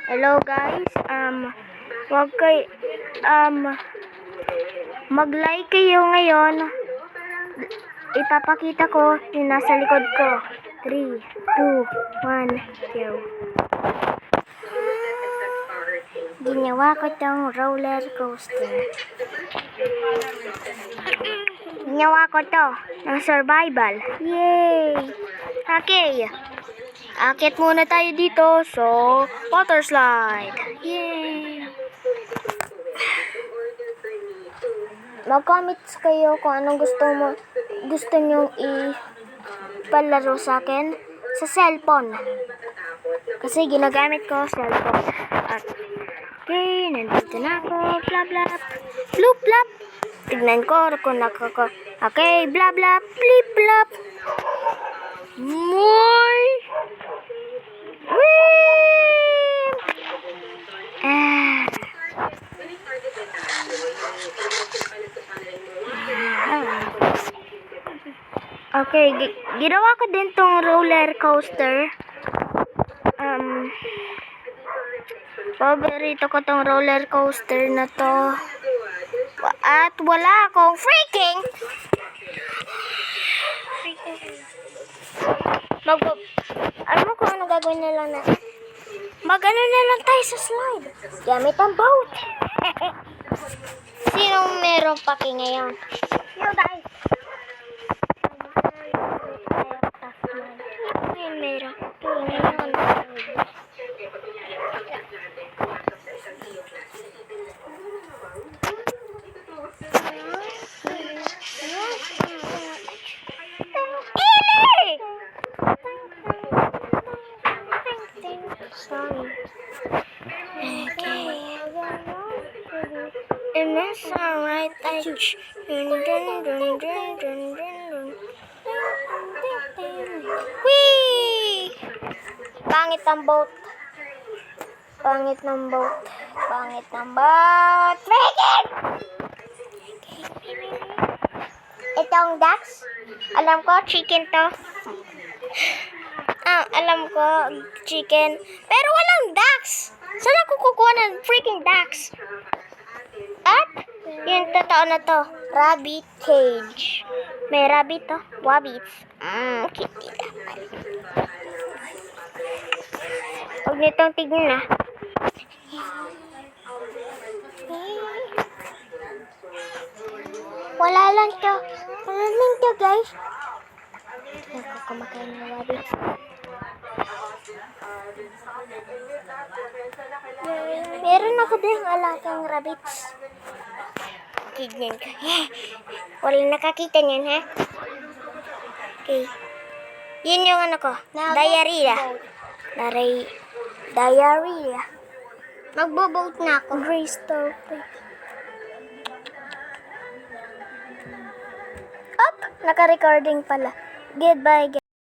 Hello guys, wag kay, mag-like kayo ngayon. Ipapakita ko yung nasa likod ko. 3, 2, 1, go. Ginawa ko tong roller coaster. Ginawa ko to ng survival. Yay! Okay. Akit muna tayo dito. So, water slide. Yay! Mag-comments kayo kung anong gusto nyong ipalaro sa akin sa cellphone. Kasi ginagamit ko cellphone. At, okay, nandito na ako. Blah, blah. Bloop, blap. Tignan ko kung okay, blah, blah. Blip, blap. Moy! Okay, ginawa ko din tong roller coaster. Paborito ko tong roller coaster na to. At wala akong freaking alam mo kung ano gagawin na lang natin? Mag-ano na lang tayo sa slide. Gamit ang boat. Sinong merong paki ngayon? Yo guys. Sino merong paki ngayon? Sorry. Okay. And that's alright. Whee! Pangit ang boat. Pangit ng boat. Pangit ng boat. Freaking! Itong ducks. Alam ko, chicken to. Alam ko, chicken. Pero walang ducks. Saan ako kukuha ng freaking ducks? At, yung totoo na to, rabbit cage. May rabbit to, wabbits. Kitty naman. Huwag nitong tignan na. Wala lang to. Wala lang to, guys. Hindi ako kumakain ng wabbits. Meron ako din alagang rabbits. Tignan ka. Wala nakakita niyan, ha? Okay. Yun yung ano ko. Diarrhea. Diarrhea. Magbo-boat na ako. Grace to. Up! Naka-recording pala. Goodbye, guys.